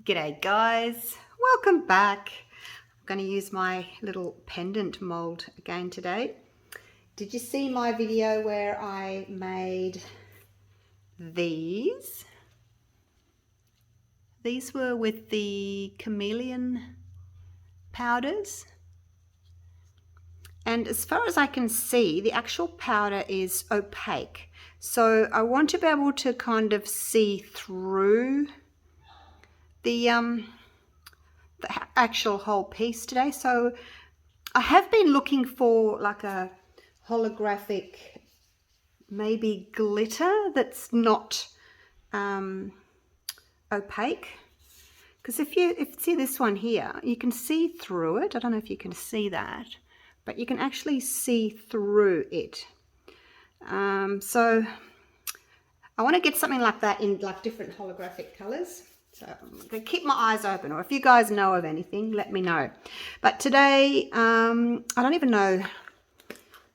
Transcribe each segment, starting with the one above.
G'day guys, welcome back. I'm going to use my little pendant mold again today. Did you see my video where I made these? These were with the chameleon powders. And as far as I can see, the actual powder is opaque. So I want to be able to kind of see through the actual whole piece today. So I have been looking for like a holographic, maybe glitter that's not opaque. Because if you see this one here, you can see through it. I don't know if you can see that, but you can actually see through it. So I want to get something like that in like different holographic colors. So I'm going to keep my eyes open, or if you guys know of anything, let me know. But today, I don't even know,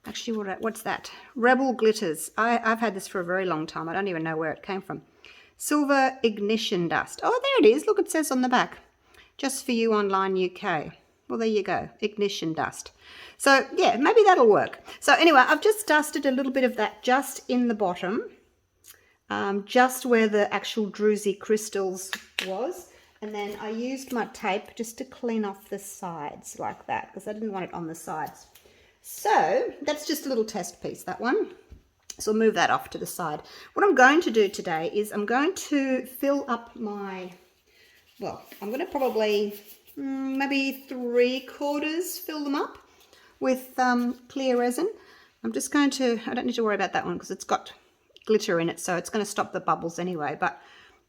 actually, what's that? Rebel Glitters. I've had this for a very long time. I don't even know where it came from. Silver Ignition Dust. Oh, there it is. Look, it says on the back. Just for you online UK. Well, there you go. Ignition Dust. So, yeah, maybe that'll work. So, anyway, I've just dusted a little bit of that just in the bottom. Just where the actual Druzy crystals was, and then I used my tape just to clean off the sides like that because I didn't want it on the sides. So that's just a little test piece, that one. So I'll move that off to the side. What I'm going to do today is I'm going to fill up my, well, I'm going to probably maybe 3/4 fill them up with clear resin. I'm just going to, I don't need to worry about that one because it's got glitter in it, so it's going to stop the bubbles anyway, but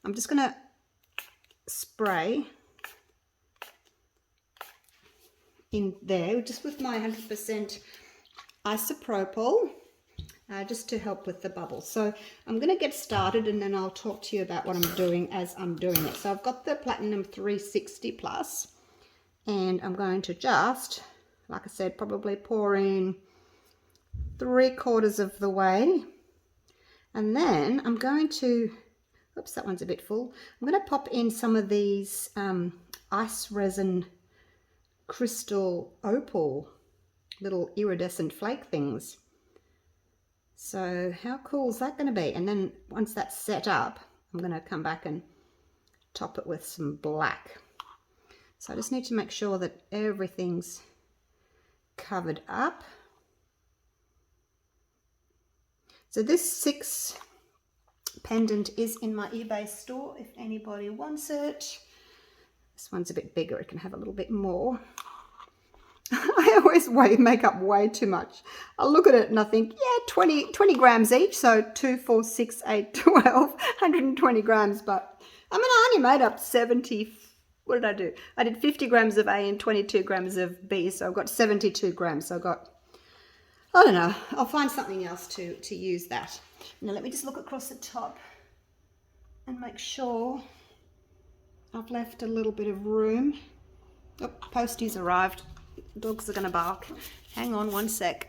I'm just going to spray in there just with my 100% isopropyl just to help with the bubbles. So I'm going to get started and then I'll talk to you about what I'm doing as I'm doing it. So I've got the Platinum 360 Plus and I'm going to just, like I said, probably pour in 3/4 of the way. And then I'm going to, oops, that one's a bit full. I'm going to pop in some of these ice resin crystal opal little iridescent flake things. So how cool is that going to be? And then once that's set up, I'm going to come back and top it with some black. So I just need to make sure that everything's covered up. So this 6 pendant is in my eBay store if anybody wants it. This one's a bit bigger, it can have a little bit more. I always make up way too much. I look at it and I think, yeah, 20 grams each, so 2, 4, 6, 8, 12, 120 grams, but I mean, I only made up 70, what did I do? I did 50 grams of A and 22 grams of B, so I've got 72 grams, so I've got, I don't know, I'll find something else to use that. Now let me just look across the top and make sure I've left a little bit of room. Oh, posties arrived. Dogs are going to bark. Hang on one sec.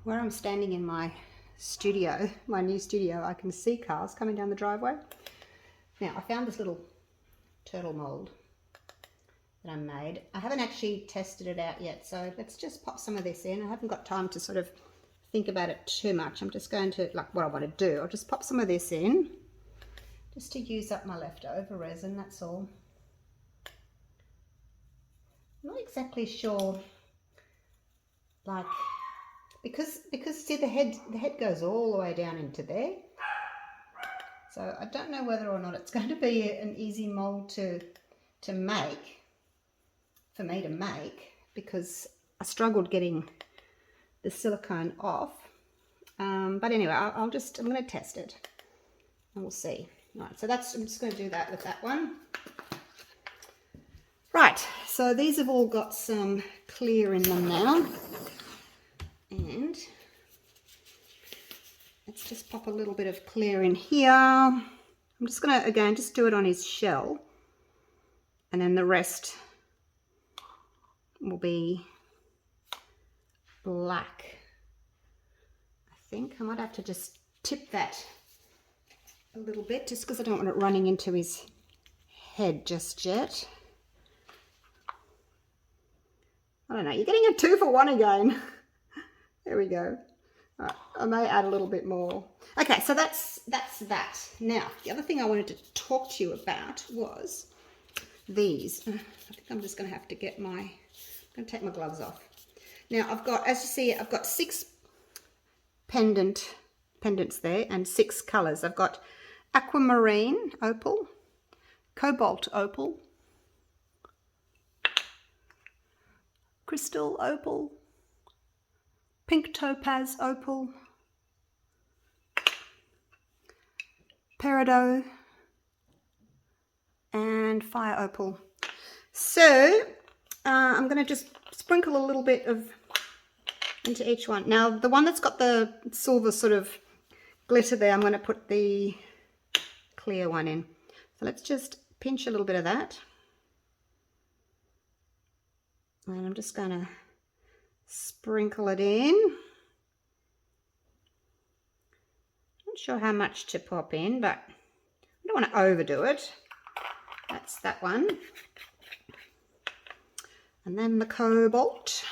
Where I'm standing in my studio, my new studio, I can see cars coming down the driveway. Now I found this little turtle mold that I made. I haven't actually tested it out yet, so let's just pop some of this in. I haven't got time to sort of think about it too much. I'm just going to, like what I want to do, I'll just pop some of this in just to use up my leftover resin, that's all. I'm not exactly sure, like, because see the head goes all the way down into there. So I don't know whether or not it's going to be an easy mold to make, for me to make, because I struggled getting the silicone off. But anyway, I'm going to test it and we'll see. Right, so I'm just going to do that with that one. Right, so these have all got some clear in them now. And let's just pop a little bit of clear in here. I'm just going to, again, just do it on his shell. And then the rest will be black. I think I might have to just tip that a little bit, just because I don't want it running into his head just yet. I don't know, you're getting a 2 for 1 again. There we go. All right, I may add a little bit more. Okay, so that's that. Now, the other thing I wanted to talk to you about was these. I think I'm just going to have to get I'm going to take my gloves off. Now, I've got, as you see, I've got 6 pendants there and 6 colours. I've got aquamarine opal, cobalt opal, crystal opal, pink topaz opal, peridot, and fire opal. So I'm going to just sprinkle a little bit into each one. Now, the one that's got the silver sort of glitter there, I'm going to put the clear one in. So let's just pinch a little bit of that. And I'm just going to sprinkle it in. Not sure how much to pop in, but I don't want to overdo it. That's that one. And then the cobalt.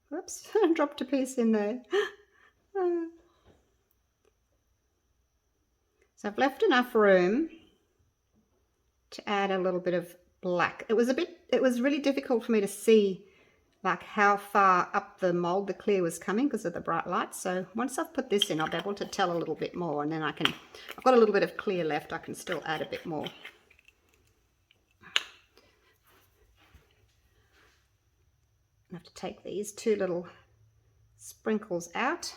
Whoops, I dropped a piece in there. So I've left enough room to add a little bit of black. It was really difficult for me to see like how far up the mold the clear was coming because of the bright light. So once I've put this in, I'll be able to tell a little bit more, and then I've got a little bit of clear left, I can still add a bit more. I have to take these 2 little sprinkles out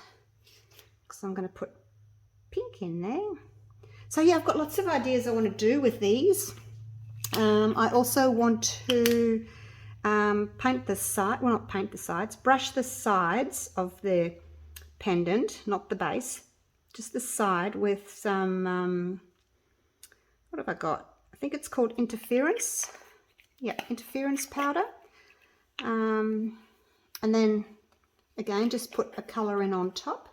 because I'm going to put pink in there. So yeah, I've got lots of ideas I want to do with these. I also want to paint the side, well, not paint the sides, brush the sides of the pendant, not the base, just the side with some, what have I got? I think it's called interference. Yeah, interference powder. And then again, just put a colour in on top.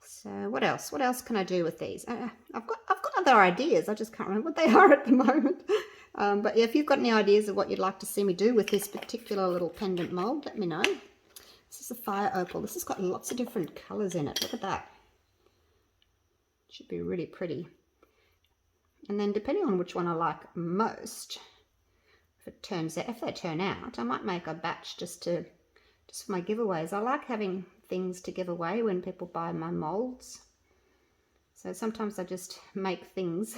So what else? What else can I do with these? I've got other ideas. I just can't remember what they are at the moment. But yeah, if you've got any ideas of what you'd like to see me do with this particular little pendant mold, let me know. This is a fire opal. This has got lots of different colours in it. Look at that. Should be really pretty. And then depending on which one I like most, if they turn out, I might make a batch just for my giveaways. I like having things to give away when people buy my molds. So sometimes I just make things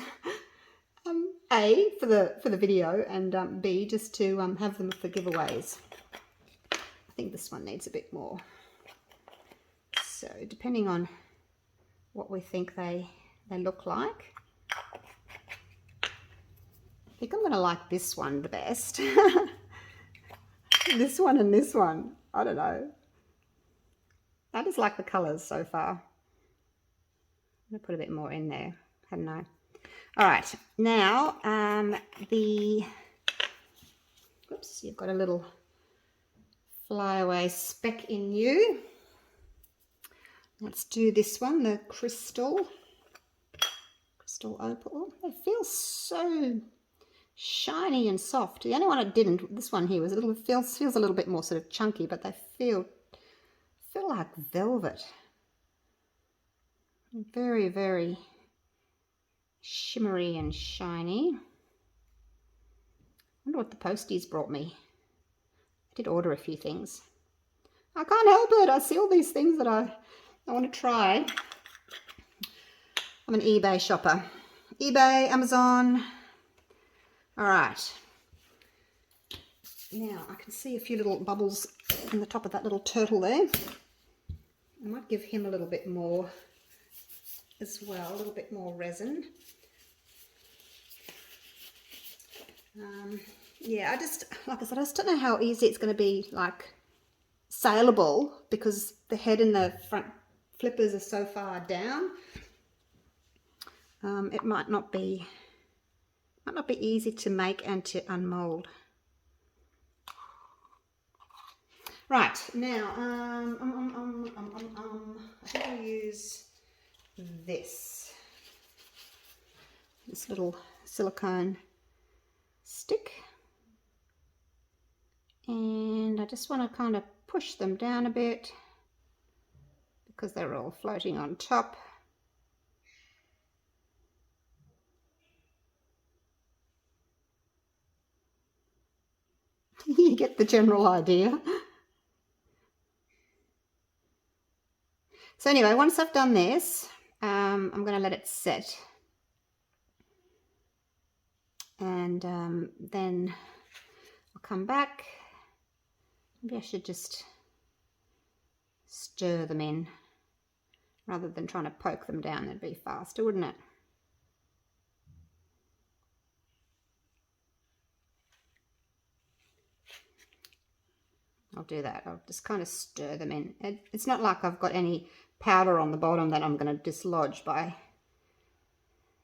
A, for the video, and B, just to have them for giveaways. I think this one needs a bit more. So depending on what we think they look like. I think I'm going to like this one the best. This one and this one. I don't know. I just like the colours so far. I'm going to put a bit more in there. I don't know. All right. Now, whoops, you've got a little flyaway speck in you. Let's do this one, the crystal opal. It feels so shiny and soft. The only one I didn't, this one here, was feels a little bit more sort of chunky, but they feel like velvet. Very, very shimmery and shiny. I wonder what the posties brought me. I did order a few things. I can't help it. I see all these things that I want to try. I'm an eBay shopper. eBay, Amazon. All right. Now I can see a few little bubbles in the top of that little turtle there. I might give him a little bit more as well, a little bit more resin. Yeah, like I said, I just don't know how easy it's going to be, like, saleable, because the head and the front flippers are so far down. It might not be easy to make and to unmold. Right, now, I think I'll use this little silicone stick. And I just want to kind of push them down a bit because they're all floating on top. You get the general idea. So anyway, once I've done this, I'm going to let it set. And then I'll come back. Maybe I should just stir them in rather than trying to poke them down. That'd be faster, wouldn't it? I'll do that. I'll just kind of stir them in. It's not like I've got any powder on the bottom that I'm going to dislodge by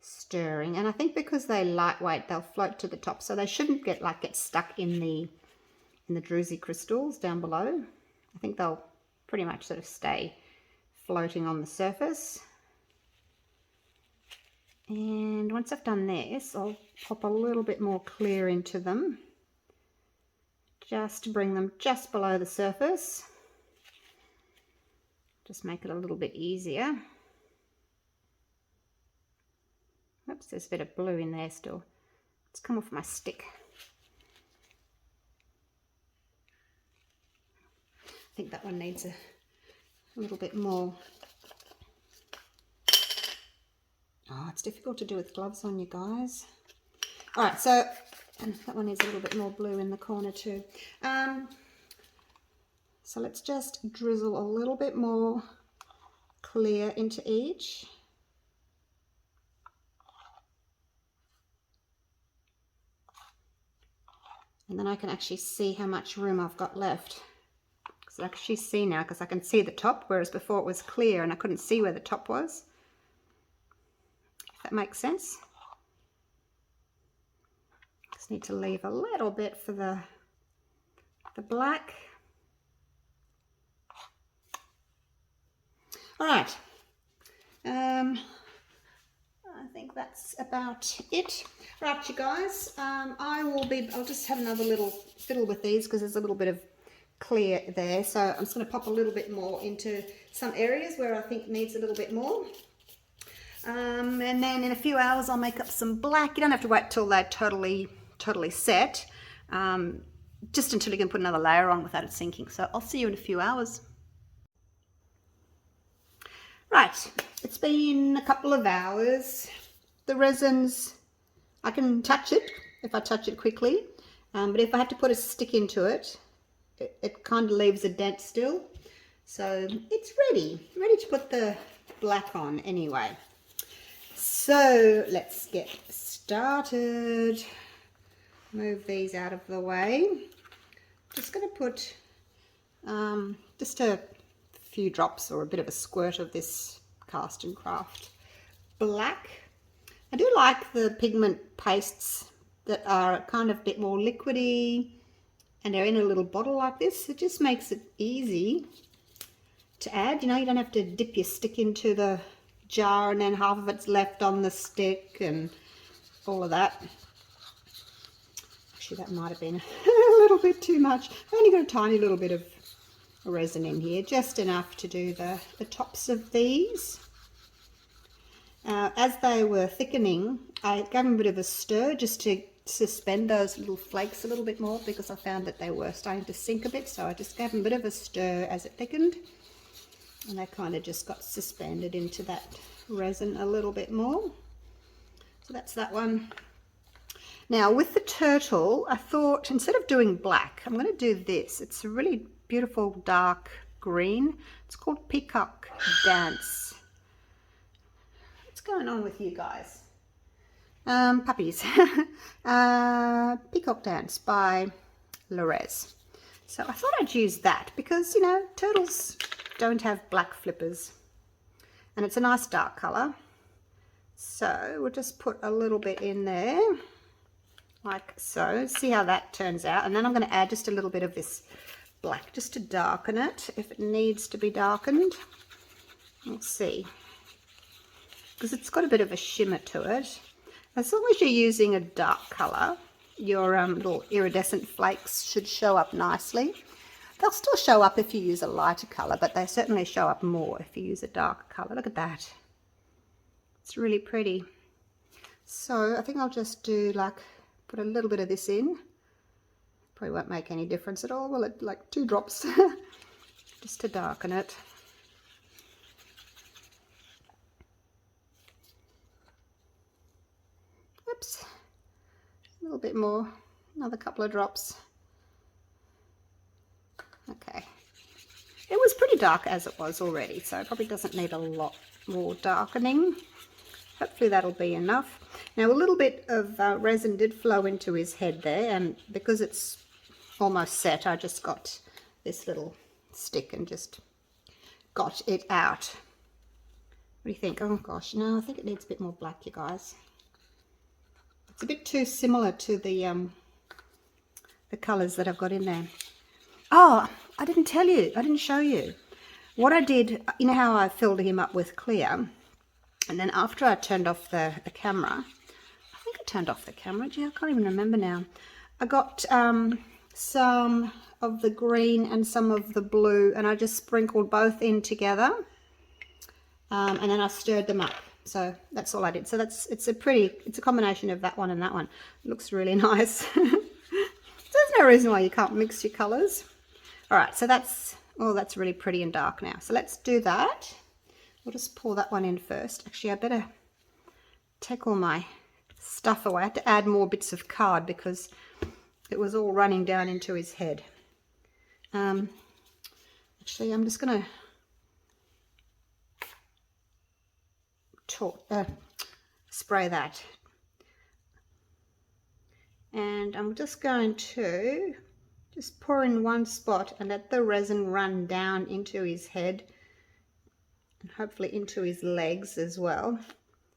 stirring. And I think because they're lightweight, they'll float to the top, so they shouldn't get stuck in the druzy crystals down below. I think they'll pretty much sort of stay floating on the surface. And once I've done this, I'll pop a little bit more clear into them, just to bring them just below the surface. Just make it a little bit easier. Oops, there's a bit of blue in there still. It's come off my stick. I think that one needs a little bit more. Oh, it's difficult to do with gloves on, you guys. All right, so that one needs a little bit more blue in the corner too. So let's just drizzle a little bit more clear into each. And then I can actually see how much room I've got left. Because I can actually see now, because I can see the top, whereas before it was clear and I couldn't see where the top was. If that makes sense. Just need to leave a little bit for the black. All right. I think that's about it. Right, you guys, I'll just have another little fiddle with these because there's a little bit of clear there. So I'm just going to pop a little bit more into some areas where I think needs a little bit more. And then in a few hours I'll make up some black. You don't have to wait till they're totally set, just until you can put another layer on without it sinking. So I'll see you in a few hours. Right, it's been a couple of hours. The resins, I can touch it if I touch it quickly, but if I have to put a stick into it, it kind of leaves a dent still. So it's ready to put the black on anyway. So let's get started. Move these out of the way. Just going to put just a few drops or a bit of a squirt of this Cast and Craft black. I do like the pigment pastes that are kind of a bit more liquidy and they're in a little bottle like this. It just makes it easy to add. You know, you don't have to dip your stick into the jar and then half of it's left on the stick and all of that. Actually, that might have been a little bit too much. I've only got a tiny little bit of resin in here, just enough to do the tops of these. As they were thickening, I gave them a bit of a stir just to suspend those little flakes a little bit more because I found that they were starting to sink a bit, so I just gave them a bit of a stir as it thickened and they kind of just got suspended into that resin a little bit more. So that's that one. Now with the turtle, I thought instead of doing black, I'm going to do this. It's a really beautiful dark green. It's called Peacock Dance. What's going on with you guys? Puppies. Peacock Dance by Resin. So I thought I'd use that because, you know, turtles don't have black flippers and it's a nice dark color. So we'll just put a little bit in there like so. See how that turns out. And then I'm going to add just a little bit of this black just to darken it if it needs to be darkened. We'll see, because it's got a bit of a shimmer to it. As long as you're using a dark colour, your little iridescent flakes should show up nicely. They'll still show up if you use a lighter colour, but they certainly show up more if you use a darker colour. Look at that. It's really pretty. So I think I'll just do like, put a little bit of this in. Probably won't make any difference at all. Well, like 2 drops just to darken it. Oops, a little bit more, another couple of drops. Okay, it was pretty dark as it was already, so it probably doesn't need a lot more darkening. Hopefully that'll be enough. Now a little bit of resin did flow into his head there, and because it's almost set, I just got this little stick and just got it out. What do you think? Oh gosh, no, I think it needs a bit more black, you guys. It's a bit too similar to the colours that I've got in there. Oh, I didn't tell you, I didn't show you. What I did, you know how I filled him up with clear, and then after I turned off the camera, I think I turned off the camera, gee, I can't even remember now. I got some of the green and some of the blue, and I just sprinkled both in together, and then I stirred them up. So that's all I did. So it's a combination of that one and that one. It looks really nice. So there's no reason why you can't mix your colours. All right, so that's really pretty and dark now. So let's do that. We'll just pour that one in first. Actually, I better take all my stuff away. I had to add more bits of card because it was all running down into his head. Actually, I'm just going to spray that. And I'm just going to just pour in one spot and let the resin run down into his head and hopefully into his legs as well.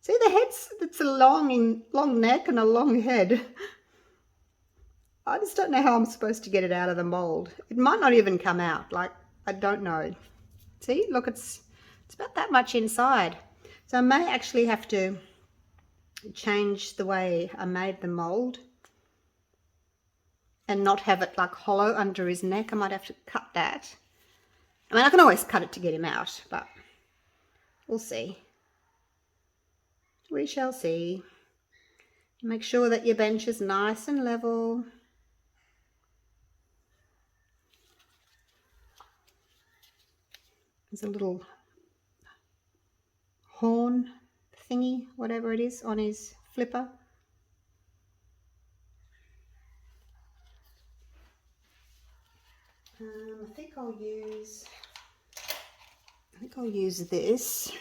See, the head's, it's a long neck and a long head. I just don't know how I'm supposed to get it out of the mold. It might not even come out, like, I don't know. See, look, it's about that much inside. So I may actually have to change the way I made the mold and not have it like hollow under his neck. I might have to cut that. I mean, I can always cut it to get him out, but we'll see. We shall see. Make sure that your bench is nice and level. There's a little horn thingy, whatever it is, on his flipper. I think I'll use this.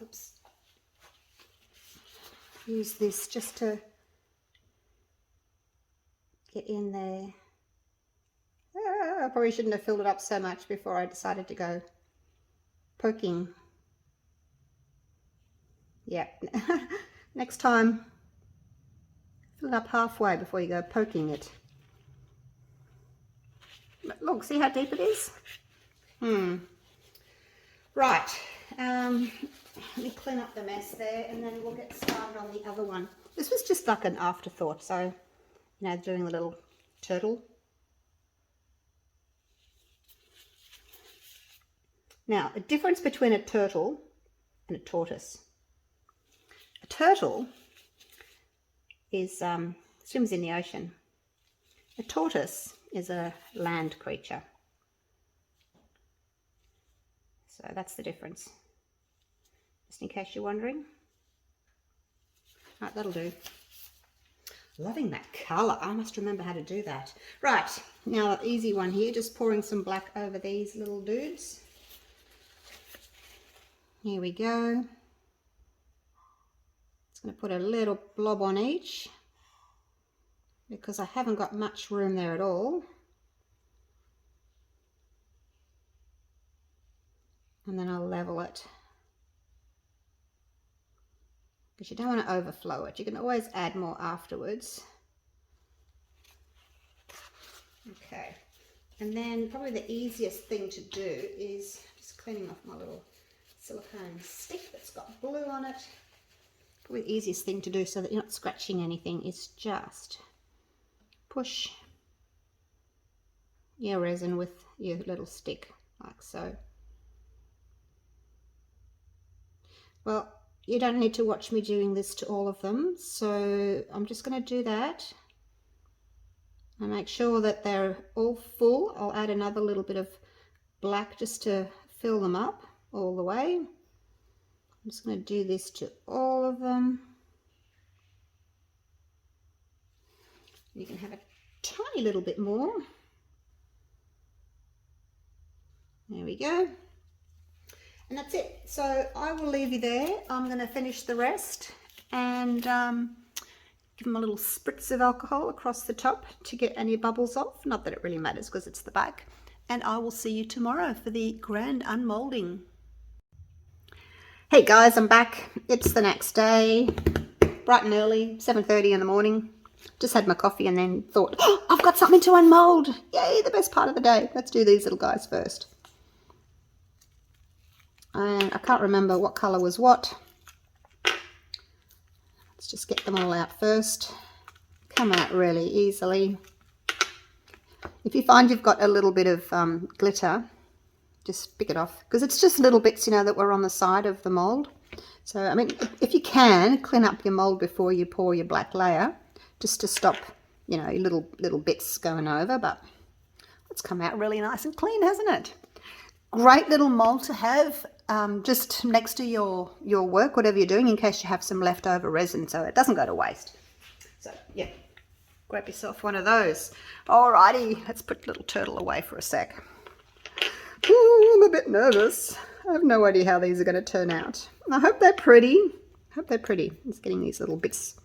Oops. Use this just to get in there. I probably shouldn't have filled it up so much before I decided to go poking. Yeah. Next time, fill it up halfway before you go poking it. But look, see how deep it is? Right. Let me clean up the mess there and then we'll get started on the other one. This was just like an afterthought, so, you know, doing the little turtle. Now, a difference between a turtle and a tortoise. A turtle is swims in the ocean. A tortoise is a land creature. So that's the difference. Just in case you're wondering. Right, that'll do. Loving that colour. I must remember how to do that. Right, now the easy one here, just pouring some black over these little dudes. Here we go. Just going to put a little blob on each because I haven't got much room there at all. And then I'll level it. Because you don't want to overflow it. You can always add more afterwards. Okay, and then probably the easiest thing to do is just cleaning off my little silicone stick that's got blue on it. Probably the easiest thing to do so that you're not scratching anything is just push your resin with your little stick like so. Well, you don't need to watch me doing this to all of them, so I'm just going to do that and make sure that they're all full. I'll add another little bit of black just to fill them up all the way. I'm just going to do this to all of them. You can have a tiny little bit more. There we go. And that's it. So I will leave you there. I'm going to finish the rest and give them a little spritz of alcohol across the top to get any bubbles off. Not that it really matters because it's the back. And I will see you tomorrow for the grand unmolding. Hey guys, I'm back. It's the next day, bright and early, 7:30 in the morning. Just had my coffee and then thought, oh, I've got something to unmold. Yay, the best part of the day. Let's do these little guys first. And I can't remember what colour was what. Let's just get them all out first. Come out really easily. If you find you've got a little bit of glitter, just pick it off, because it's just little bits, you know, that were on the side of the mould. So, I mean, if you can, clean up your mould before you pour your black layer, just to stop, you know, little bits going over. But it's come out really nice and clean, hasn't it? Great little mould to have just next to your work, whatever you're doing, in case you have some leftover resin, so it doesn't go to waste. So, yeah, grab yourself one of those. Alrighty, let's put little turtle away for a sec. Ooh, I'm a bit nervous. I have no idea how these are going to turn out. I hope they're pretty. I hope they're pretty. Just getting these little bits.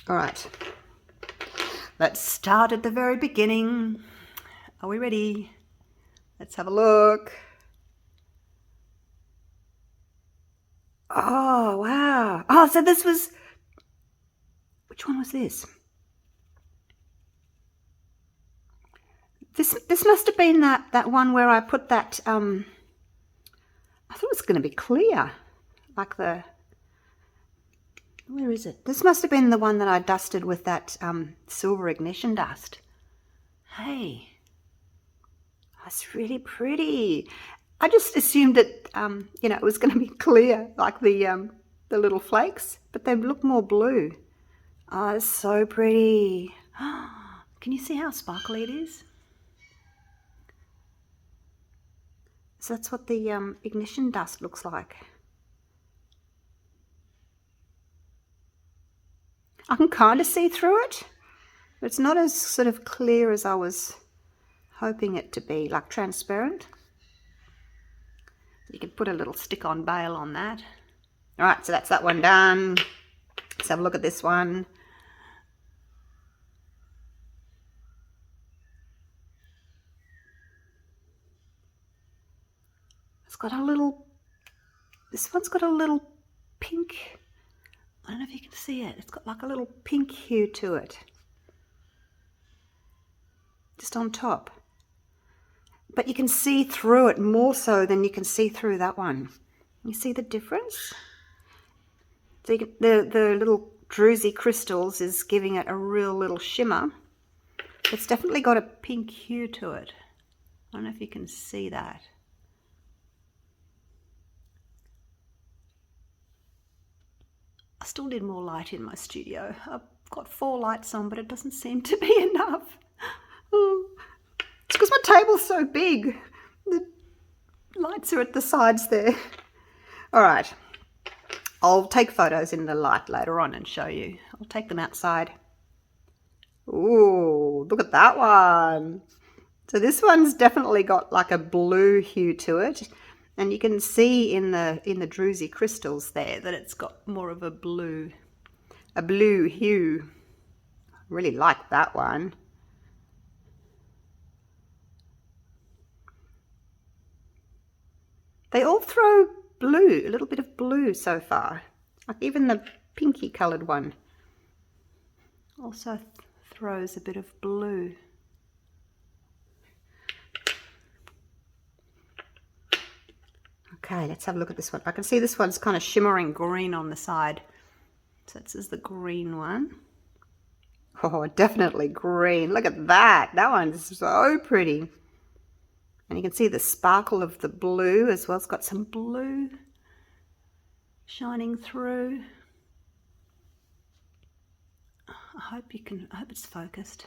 All right. Let's start at the very beginning. Are we ready? Let's have a look. Oh, wow. Oh, so this was... Which one was this? This must have been that one where I put that, I thought it was going to be clear, like the, where is it? This must have been the one that I dusted with that silver ignition dust. Hey, that's really pretty. I just assumed that, you know, it was going to be clear, like the little flakes, but they look more blue. Oh, it's so pretty. Can you see how sparkly it is? So that's what the ignition dust looks like. I can kind of see through it, but it's not as sort of clear as I was hoping it to be, like transparent. You can put a little stick-on bail on that. All right, so that's that one done. Let's have a look at this one. It's got a little, this one's got a little pink, I don't know if you can see it. It's got like a little pink hue to it. Just on top. But you can see through it more so than you can see through that one. You see the difference? So you can, the little druzy crystals is giving it a real little shimmer. It's definitely got a pink hue to it. I don't know if you can see that. I still need more light in my studio. I've got 4 lights on, but it doesn't seem to be enough. Oh, it's because my table's so big. The lights are at the sides there. All right. I'll take photos in the light later on and show you. I'll take them outside. Ooh, look at that one. So this one's definitely got like a blue hue to it. And you can see in the druzy crystals there that it's got more of a blue hue. I really like that one. They all throw blue, a little bit of blue so far. Like even the pinky coloured one also throws a bit of blue. Okay, let's have a look at this one. I can see this one's kind of shimmering green on the side. So this is the green one. Oh, definitely green. Look at that. That one's so pretty. And you can see the sparkle of the blue as well. It's got some blue shining through. I hope it's focused.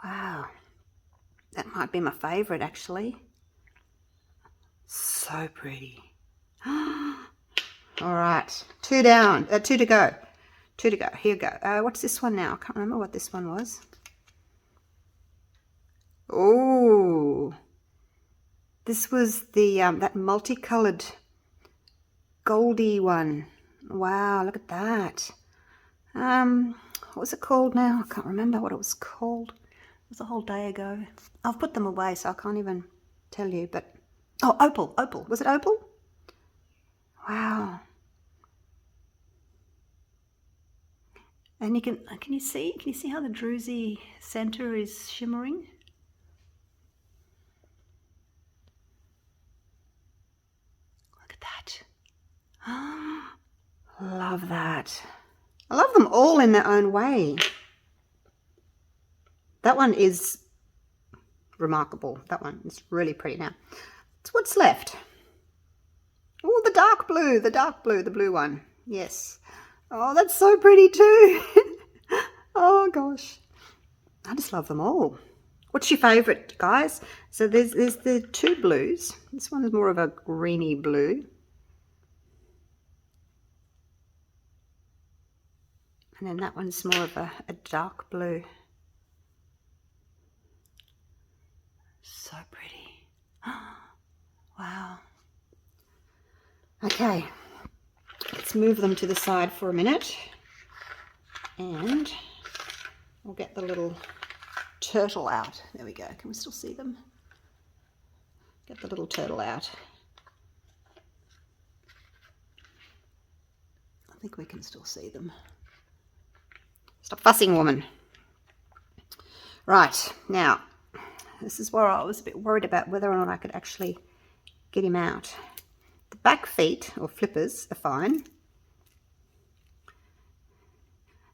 Wow. That might be my favorite actually. So pretty. All right, 2 down, 2 to go. 2 to go, here we go. What's this one now? I can't remember what this one was. Oh, this was the that multicolored goldy one. Wow, look at that. What was it called now? I can't remember what it was called. It was a whole day ago. I've put them away, so I can't even tell you. But oh, opal. Was it opal? Wow. And you can you see how the druzy center is shimmering? Look at that. Love that. I love them all in their own way. That one is remarkable. That one is really pretty. Now, it's what's left. Oh, the dark blue, the blue one. Yes. Oh, that's so pretty too. Oh gosh. I just love them all. What's your favorite, guys? So there's the 2 blues. This one is more of a greeny blue. And then that one's more of a dark blue. So pretty. Wow. Okay, let's move them to the side for a minute. And we'll get the little turtle out. There we go. Can we still see them? Get the little turtle out. I think we can still see them. Stop fussing, woman. Right, now, this is where I was a bit worried about whether or not I could actually get him out. The back feet, or flippers, are fine.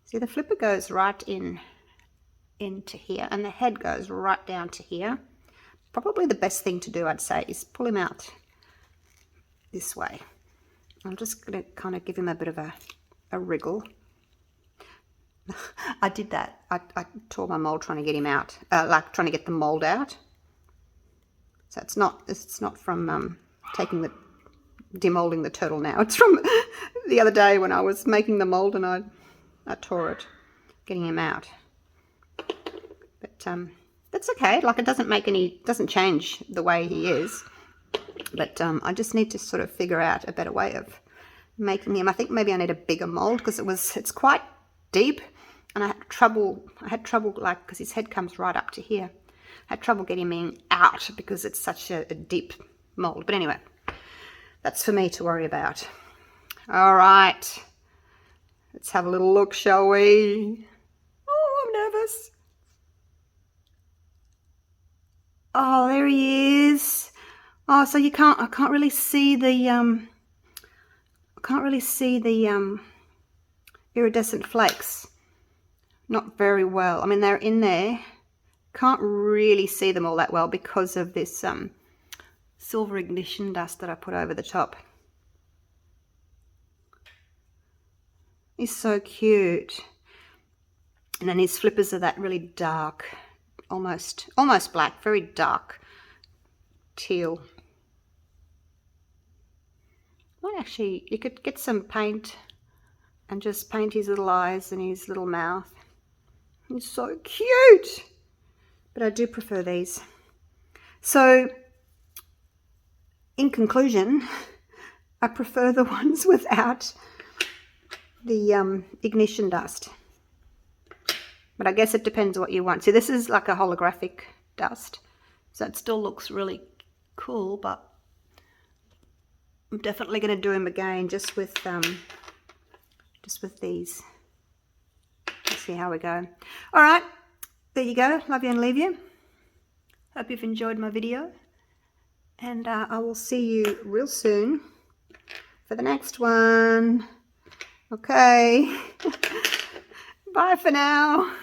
See, the flipper goes right into here, and the head goes right down to here. Probably the best thing to do, I'd say, is pull him out this way. I'm just going to kind of give him a bit of a wriggle. I did that. I tore my mold trying to get him out, like trying to get the mold out. So it's not from demolding the turtle now. It's from the other day when I was making the mold and I tore it, getting him out. But that's okay. Like, it doesn't change the way he is. But I just need to sort of figure out a better way of making him. I think maybe I need a bigger mold because it's quite deep, and I had trouble like, because his head comes right up to here. I had trouble getting him out because it's such a deep mold. But anyway, that's for me to worry about. All right, let's have a little look, shall we? Oh, I'm nervous. Oh, there he is. Oh, so I can't really see the iridescent flakes. Not very well. I mean, they're in there. Can't really see them all that well because of this silver ignition dust that I put over the top. He's so cute. And then his flippers are that really dark, almost black, very dark teal. Well, actually, you could get some paint and just paint his little eyes and his little mouth. He's so cute. But I do prefer these. So, in conclusion, I prefer the ones without the ignition dust. But I guess it depends what you want. See, this is like a holographic dust, so it still looks really cool, but I'm definitely going to do him again just with these. Let's see how we go. All right, there you go. Love you and leave you. Hope you've enjoyed my video, and I will see you real soon for the next one. Okay. Bye for now.